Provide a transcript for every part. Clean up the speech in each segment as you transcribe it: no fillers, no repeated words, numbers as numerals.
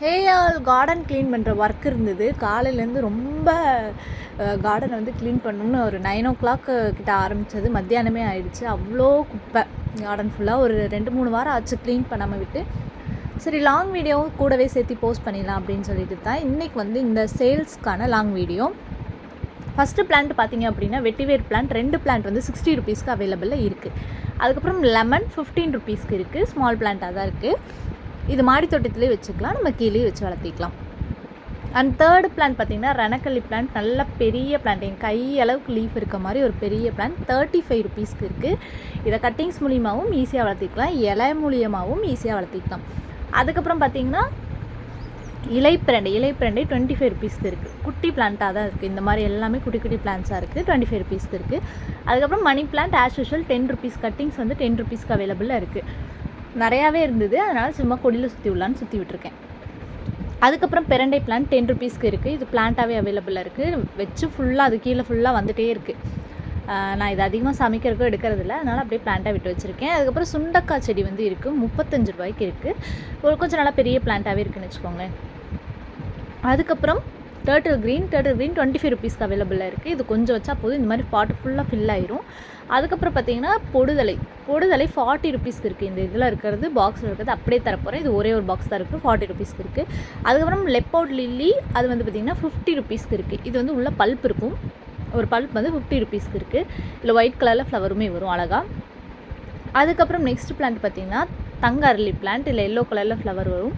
Hey all garden clean பண்ணுற work இருந்தது. காலையிலேருந்து ரொம்ப கார்டனை வந்து க்ளீன் பண்ணணும்னு ஒரு 9 o'clock கிட்ட ஆரம்பித்தது. மத்தியானமே ஆயிடுச்சு. அவ்வளோ குப்பை கார்டன் ஃபுல்லாக. ஒரு 2-3 வாரம் ஆச்சு க்ளீன் பண்ணாமல் விட்டு. சரி, லாங் வீடியோவும் கூடவே சேர்த்து போஸ்ட் பண்ணிடலாம் அப்படின்னு சொல்லிட்டு தான் இன்றைக்கி வந்து இந்த சேல்ஸ்க்கான லாங் வீடியோ. ஃபஸ்ட்டு பிளான்ட் பார்த்திங்க அப்படின்னா வெட்டிவேர் பிளான்ட் 2 பிளான்ட் வந்து 60 rupeesக்கு அவைலபிளில் இருக்குது. அதுக்கப்புறம் லெமன் 15 rupeesக்கு இருக்குது. ஸ்மால் பிளான்ட்டாக தான் இருக்குது. இது மாடி தோட்டத்திலே வச்சுக்கலாம், நம்ம கீழே வச்சு வளர்த்திக்கலாம். அண்ட் தேர்டு பிளான்ட் பார்த்திங்கன்னா ரணக்கல்லி பிளான்ட். நல்ல பெரிய பிளான்ட், என் கை அளவுக்கு லீஃப் இருக்க மாதிரி ஒரு பெரிய பிளான்ட் 35 rupeesக்கு இருக்குது. இதை கட்டிங்ஸ் மூலியமாகவும் ஈஸியாக வளர்த்திக்கலாம், இலை மூலியமாகவும் ஈஸியாக வளர்த்திக்கலாம். அதுக்கப்புறம் பார்த்திங்கன்னா இலைப்பிரண்டை 25 rupeesக்கு இருக்குது. குட்டி பிளான்ட்டாக தான் இருக்குது. இந்த மாதிரி எல்லாமே குட்டி குட்டி பிளான்ட்ஸாக இருக்குது. 25 rupeesக்கு இருக்குது. அதுக்கப்புறம் money plant as usual 10 rupees. Cuttings வந்து 10 rupeesக்கு அவைலபிளாக இருக்குது. நிறையாவே இருந்தது, அதனால் சும்மா கொடியில் சுற்றி விடலான்னு சுற்றி விட்டுருக்கேன். அதுக்கப்புறம் பெரண்டை பிளான்ட் 10 rupeesக்கு இருக்குது. இது பிளான்ட்டாகவே அவைலபிளாக இருக்குது. வச்சு ஃபுல்லாக அது கீழே ஃபுல்லாக வந்துகிட்டே இருக்குது. நான் இது அதிகமாக சமைக்கிறதுக்கும் எடுக்கிறதில்ல, அதனால் அப்படியே பிளான்ட்டாக விட்டு வச்சுருக்கேன். அதுக்கப்புறம் சுண்டக்காய் செடி வந்து இருக்குது, 35 ரூபாய்க்கு இருக்குது. கொஞ்சம் நல்லா பெரிய பிளான்ட்டாகவே இருக்குதுன்னு வச்சுக்கோங்களேன். அதுக்கப்புறம் டர்ட்டில் க்ரீன் 25 rupeesக்கு அவைலபிளாக இருக்குது. இது கொஞ்சம் வச்சா போதும், இந்த மாதிரி பாட்டு ஃபுல்லாக ஃபில் ஆயிரும். அதுக்கப்புறம் பார்த்திங்கன்னா பொடுதலை 40 rupeesக்கு இருக்குது. இந்த இதில் இருக்கிறது பாக்ஸில் இருக்கிறது அப்படியே தரப்போகிறேன். இது ஒரே ஒரு பாக்ஸ் தான் இருக்குது, 40 rupeesக்கு இருக்குது. அதுக்கப்புறம் லெப்போர்ட் லில்லி, அது வந்து பார்த்திங்கன்னா 50 rupeesக்கு இருக்குது. இது வந்து உள்ள பல்ப் இருக்கும், ஒரு பல்ப் வந்து 50 rupeesக்கு இருக்குது. இதில் ஒயிட் கலரில் ஃப்ளவருமே வரும் அழகாக. அதுக்கப்புறம் நெக்ஸ்ட் பிளான்ட் பார்த்திங்கன்னா தங்க அரளி பிளான்ட். இதில் எல்லோ கலரில் ஃப்ளவர் வரும்.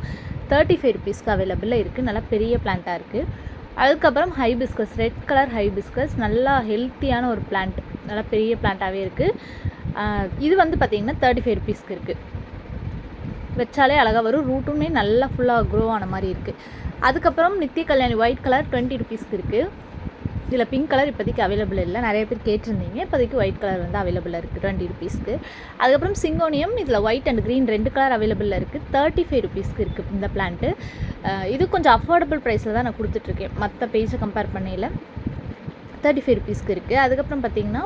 35 rupeesக்கு அவைலபிளாக இருக்குது. நல்லா பெரிய பிளான்ட்டாக இருக்குது. அதுக்கப்புறம் ஹைபிஸ்கஸ், ரெட் கலர் ஹைபிஸ்கஸ், நல்லா ஹெல்த்தியான ஒரு பிளான்ட், நல்லா பெரிய பிளான்ட்டாகவே இருக்குது. இது வந்து பார்த்திங்கன்னா 35 rupeesக்கு இருக்குது. வச்சாலே அழகாக வரும், ரூட்டுமே நல்லா ஃபுல்லாக க்ரோ ஆன மாதிரி இருக்குது. அதுக்கப்புறம் நித்திய கல்யாணி ஒயிட் கலர் 20 rupeesக்கு இருக்குது. இதில் பிங்க் கலர் இப்போதைக்கு அவைலபிள் இல்லை, நிறைய பேர் கேட்டிருந்தீங்க. இப்போதைக்கு ஒயிட் கலர் வந்து அவைலபிளாக இருக்குது 20 rupeesக்கு. அதுக்கப்புறம் சிங்கோனியம், இதில் ஒயிட் அண்ட் க்ரீன் 2 கலர் அவைலபிளில் இருக்குது. 35 rupeesக்கு இருக்குது இந்த பிளான்ட்டு. இது கொஞ்சம் அஃபோர்டபுள் ப்ரைஸில் தான் நான் கொடுத்துட்ருக்கேன், மற்ற பேஜை கம்பேர் பண்ணையில் 35 rupeesக்கு இருக்குது. அதுக்கப்புறம் பார்த்திங்கன்னா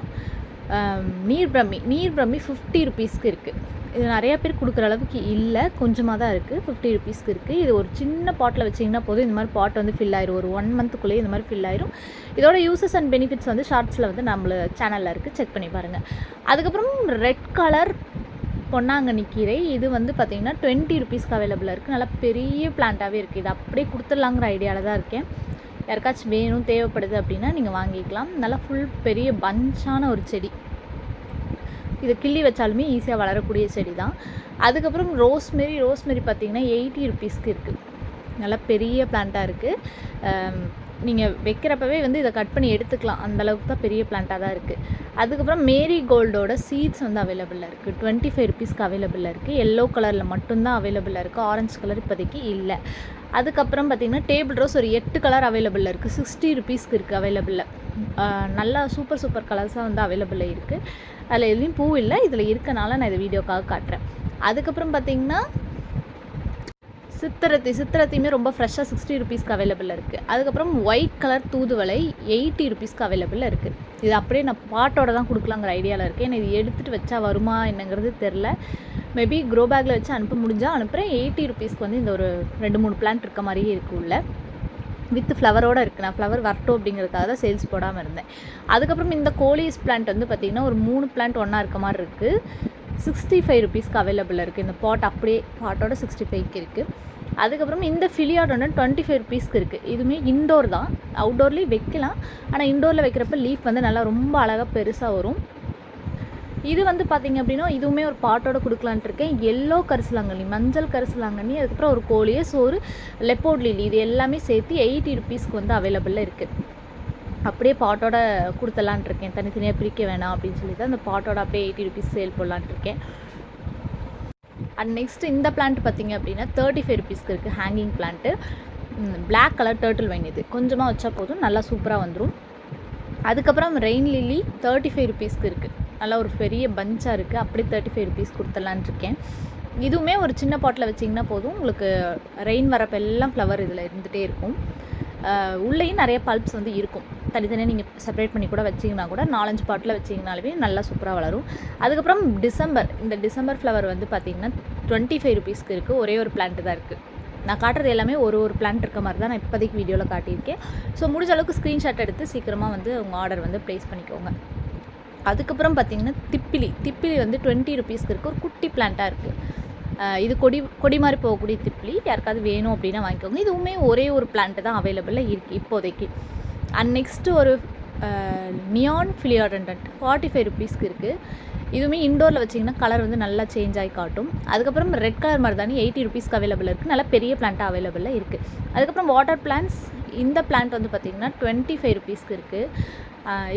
நீர்பிரம்மி 50 rupeesக்கு இருக்குது. இது நிறையா பேர் கொடுக்குற அளவுக்கு இல்லை, கொஞ்சமாக தான் இருக்குது, 50 rupeesக்கு இருக்குது. இது ஒரு சின்ன பாட்டில் வச்சிங்கன்னா போதும், இந்த மாதிரி பாட் வந்து ஃபில் ஆயிரும். ஒரு 1 monthக்குள்ளேயே இந்த மாதிரி ஃபில் ஆயிரும். இதோட யூசஸ் அண்ட் பெனிஃபிட்ஸ் வந்து ஷார்ட்ஸில் வந்து நம்மள சேனலில் இருக்குது, செக் பண்ணி பாருங்கள். அதுக்கப்புறம் ரெட் கலர் பொன்னாங்கண்ணி கீரை, இது வந்து பார்த்திங்கன்னா 20 rupeesக்கு அவைலபிளாக இருக்குது. நல்லா பெரிய பிளான்ட்டாகவே இருக்குது. இது அப்படியே கொடுத்துடலாங்கிற ஐடியாவில் தான் இருக்கேன். யாருக்காச்சும் வேணும் தேவைப்படுது அப்படின்னா நீங்கள் வாங்கிக்கலாம். நல்லா ஃபுல் பெரிய பஞ்சான ஒரு செடி, இது கிள்ளி வச்சாலுமே ஈஸியாக வளரக்கூடிய செடி தான். அதுக்கப்புறம் ரோஸ்மெரி பார்த்திங்கன்னா 80 rupeesக்கு இருக்குது. நல்லா பெரிய பிளான்ட்டாக இருக்குது. நீங்கள் வைக்கிறப்பவே வந்து இதை கட் பண்ணி எடுத்துக்கலாம், அந்தளவுக்கு தான் பெரிய பிளான்ட்டாக தான் இருக்குது. அதுக்கப்புறம் மேரி கோல்டோட சீட்ஸ் வந்து அவைலபிளாக இருக்குது. 25 rupeesக்கு அவைலபிளாக இருக்குது. எல்லோ கலரில் மட்டும்தான் அவைலபிளாக இருக்குது, ஆரஞ்சு கலர் இப்போதைக்கு இல்லை. அதுக்கப்புறம் பார்த்திங்கன்னா டேபிள் ரோஸ் ஒரு 8 கலர் அவைலபிளில் இருக்குது. 60 rupeesக்கு இருக்குது அவைலபிளில். நல்லா சூப்பர் கலர்ஸாக வந்து அவைலபிளாக இருக்குது. அதில் எதுலேயும் பூ இல்லை, இதில் இருக்கனால நான் இதை வீடியோக்காக காட்டுறேன். அதுக்கப்புறம் பார்த்திங்கன்னா சித்திரத்தையுமே ரொம்ப ஃப்ரெஷ்ஷாக 60 rupeesக்கு அவைலபிளாக இருக்குது. அதுக்கப்புறம் ஒயிட் கலர் தூதுவளை 80 rupeesக்கு அவைலபிளாக இருக்குது. இது அப்படியே நான் பாட்டோட தான் கொடுக்கலாங்கிற ஐடியாவில் இருக்கேன். ஏன்னா இது எடுத்துகிட்டு வச்சா வருமா என்னங்கிறது தெரில. மேபி க்ரோ பேக்கில் வச்சு அனுப்ப முடிஞ்சால் அனுப்புகிறேன். 80 rupeesக்கு வந்து இந்த ஒரு 2-3 பிளான்ட் இருக்க மாதிரியே இருக்குது உள்ள, வித் ஃப்ளவரோடு இருக்குது. நான் ஃப்ளவர் வரட்டும் அப்படிங்கிறதுக்காக தான் சேல்ஸ் போடாமல் இருந்தேன். அதுக்கப்புறம் இந்த கோலிஸ் பிளான்ட் வந்து பார்த்திங்கன்னா ஒரு 3 பிளான்ட் ஒன்றா இருக்க மாதிரி இருக்குது. 65 rupeesக்கு அவைலபிளாக இருக்குது. இந்த பாட் அப்படியே பாட்டோட 65க்கு இருக்குது. அதுக்கப்புறம் இந்த ஃபிலியாடோட 25 rupeesக்கு இருக்குது. இதுவுமே இன்டோர் தான், அவுட்டோர்லேயும் வைக்கலாம். ஆனால் இன்டோரில் வைக்கிறப்ப லீஃப் வந்து நல்லா ரொம்ப அழகாக பெருசாக வரும். இது வந்து பார்த்திங்க அப்படின்னா இதுவுமே ஒரு பாட்டோட கொடுக்கலான்ட்டு இருக்கேன். எல்லோ கரிசலாங்கண்ணி, மஞ்சள் கரிசலாங்கண்ணி, அதுக்கப்புறம் ஒரு கோலியஸ், ஒரு லெப்போர்ட் லில்லி, இது எல்லாமே சேர்த்து 80 rupeesக்கு வந்து அவைலபிளில் இருக்குது. அப்படியே பாட்டோட கொடுத்துலான்ட்டு இருக்கேன், தனித்தனியாக பிரிக்க வேணாம் அப்படின்னு சொல்லி தான் அந்த பாட்டோட அப்படியே 80 rupees சேல் போடலான்ட்டு இருக்கேன். அண்ட் நெக்ஸ்ட்டு இந்த பிளான்ட் பார்த்திங்க அப்படின்னா 35 rupeesக்கு இருக்குது. Hanging plant, black colour turtle vine. இது கொஞ்சமாக வச்சா போதும், நல்லா சூப்பராக வந்துடும். அதுக்கப்புறம் ரெயின் லில்லி 35 rupeesக்கு இருக்குது. நல்லா ஒரு பெரிய பஞ்சாக இருக்குது. அப்படியே 35 rupees கொடுத்துலான்ட்டு இருக்கேன். இதுவுமே ஒரு சின்ன பாட்டில் வச்சிங்கன்னா போதும், உங்களுக்கு ரெயின் வரப்போ எல்லாம் ஃப்ளவர் இதில் இருந்துகிட்டே இருக்கும். உள்ளேயும் நிறைய பல்ப்ஸ் வந்து இருக்கும். தனித்தனியாக நீங்கள் செப்பரேட் பண்ணி கூட வச்சிங்கன்னா கூட 4-5 பாட்டில் வச்சிங்கனாலுமே நல்லா சூப்பராக வளரும். அதுக்கப்புறம் இந்த டிசம்பர் ஃப்ளவர் வந்து பார்த்திங்கன்னா 25 rupeesக்கு இருக்குது. ஒரே ஒரு பிளான்ட்டு தான் இருக்குது. நான் காட்டுறது எல்லாமே ஒரு பிளான்ட் இருக்க மாதிரி தான் நான் இப்போதைக்கு வீடியோவில் காட்டியிருக்கேன். ஸோ முடிஞ்ச அளவுக்கு ஸ்க்ரீன்ஷாட் எடுத்து சீக்கிரமாக வந்து உங்கள் ஆர்டர் வந்து ப்ளேஸ் பண்ணிக்கோங்க. அதுக்கப்புறம் பார்த்திங்கன்னா திப்பிலி வந்து 20 ருபீஸ்க்கு இருக்குது. ஒரு குட்டி பிளான்ட்டாக இருக்குது. இது கொடி மாதிரி போகக்கூடிய திப்பிலி. யாருக்காவது வேணும் அப்படின்னா வாங்கிக்கோங்க. இதுவுமே ஒரே ஒரு பிளான்ட்டு தான் அவைலபிளாக இருக்குது இப்போதைக்கு. அண்ட் நெக்ஸ்ட்டு ஒரு நியான் ஃபிலியாடெண்டன்ட் 45 ருபீஸ்க்கு இருக்குது. இதுவுமே இண்டோரில் வச்சிங்கன்னா கலர் வந்து நல்லா சேஞ்ச் ஆகி காட்டும். அதுக்கப்புறம் ரெட் கலர் மருதாணி 80 ருபீஸ்க்கு அவைலபிள் இருக்குது. நல்லா பெரிய பிளான்ட்டாக அவைலபிளாக இருக்குது. அதுக்கப்புறம் வாட்டர் பிளான்ட்ஸ், இந்த பிளான்ட் வந்து பார்த்திங்கன்னா 25 ருபீஸ்க்கு இருக்குது.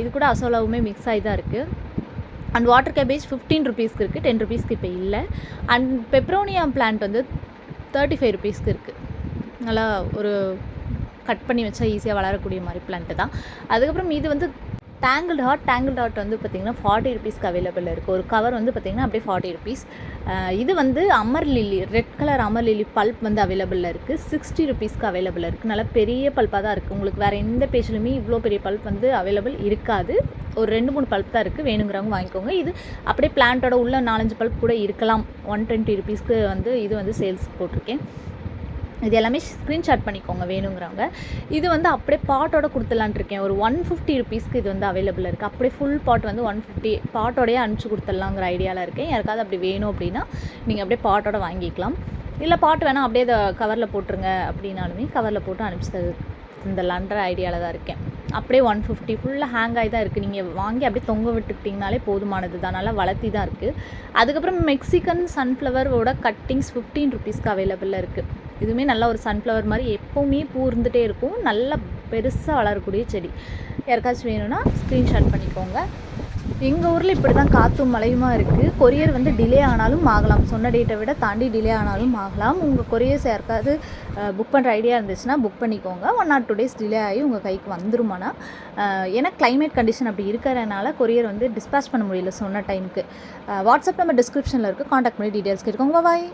இது கூட அசோலாவுமே மிக்ஸ் ஆகி தான் இருக்குது. அண்ட் வாட்டர் கேபேஜ் 15 ருபீஸ்க்கு இருக்குது. 10 ருபீஸ்க்கு இப்போ இல்லை. அண்ட் பெப்ரோனியா பிளான்ட் வந்து 35 ருபீஸ்க்கு இருக்குது. நல்லா ஒரு கட் பண்ணி வச்சா ஈஸியாக வளரக்கூடிய மாதிரி பிளான்ட்டு தான். அதுக்கப்புறம் இது வந்து டேங்கிள் ஹார்ட் வந்து பார்த்திங்கன்னா 40 ருபீஸ்க்கு அவைலபிள் இருக்குது. ஒரு கவர் வந்து பார்த்திங்கன்னா அப்படியே 40 ருபீஸ். இது வந்து amaryllis, red colour amaryllis bulb வந்து அவைலபிளில் இருக்குது. 60 ருபீஸ்க்கு அவைலபிள் இருக்குது. நல்லா பெரிய பல்ப்பாக தான் இருக்குது. உங்களுக்கு வேறு எந்த பேஜ்லையுமே இவ்வளோ பெரிய பல்ப் வந்து அவைலபிள் இருக்காது. ஒரு 2-3 பல்ப் தான் இருக்குது. வேணுங்கிறவங்க வாங்கிக்கோங்க. இது அப்படியே பிளான்ட்டோட உள்ள 4-5 பல்ப் கூட இருக்கலாம். 120 ருபீஸ்க்கு வந்து இது வந்து சேல்ஸ் போட்டிருக்கேன். இது எல்லாமே ஸ்க்ரீன்ஷாட் பண்ணிக்கோங்க வேணுங்கிறவங்க. இது வந்து அப்படியே பாட்டோட கொடுத்துலான் இருக்கேன். ஒரு 150 ருபீஸ்க்கு இது வந்து அவைலபிள் இருக்குது. அப்படியே ஃபுல் பாட் வந்து 150 பாட்டோடையே அனுப்பிச்சி கொடுத்துடலாங்கிற ஐடியாவில் இருக்கேன். யாருக்காவது அப்படி வேணும் அப்படின்னா நீங்கள் அப்படியே பாட்டோட வாங்கிக்கலாம். இல்லை பாட் வேணால் அப்படியே இதை கவரில் போட்டுருங்க அப்படின்னாலுமே கவரில் போட்டு அனுப்பிச்சி தந்துடலான்ற ஐடியாவில் தான் இருக்கேன். அப்படியே 150 ஃபுல்லாக ஹேங் ஆகி தான் இருக்குது. நீங்கள் வாங்கி அப்படியே தொங்க விட்டுக்கிட்டிங்கனாலே போதுமானது தான். நல்லா வளர்த்தி தான் இருக்குது. அதுக்கப்புறம் மெக்சிகன் சன்ஃப்ளவரோட கட்டிங்ஸ் 15 ருபீஸ்க்கு அவைலபிளில் இருக்குது. இதுவுமே நல்லா ஒரு சன்ஃப்ளவர் மாதிரி எப்போவுமே பூ இருந்துகிட்டே இருக்கும். நல்லா பெருசாக வளரக்கூடிய செடி. யாருக்காச்சும் வேணும்னா ஸ்க்ரீன்ஷாட் பண்ணிக்கோங்க. எங்கள் ஊரில் இப்படி தான் காற்றும் மழையுமா இருக்குது. கொரியர் வந்து டிலே ஆனாலும் ஆகலாம். சொன்ன டேட்டை விட தாண்டி டிலே ஆனாலும் ஆகலாம். உங்கள் கொரியர்ஸ் யாருக்காவது புக் பண்ணுற ஐடியா இருந்துச்சுன்னா புக் பண்ணிக்கோங்க. 1 or 2 days டிலே ஆகி உங்கள் கைக்கு வந்துருமானா. ஏன்னா கிளைமேட் கண்டிஷன் அப்படி இருக்கிறதுனால கொரியர் வந்து டிஸ்பேச் பண்ண முடியல சொன்ன டைமுக்கு. வாட்ஸ்அப் நம்பர் டிஸ்கிரிப்ஷனில் இருக்குது. காண்டாக்ட் பண்ணி டீட்டெயில்ஸ் கேட்டுக்கோங்க. பாய்.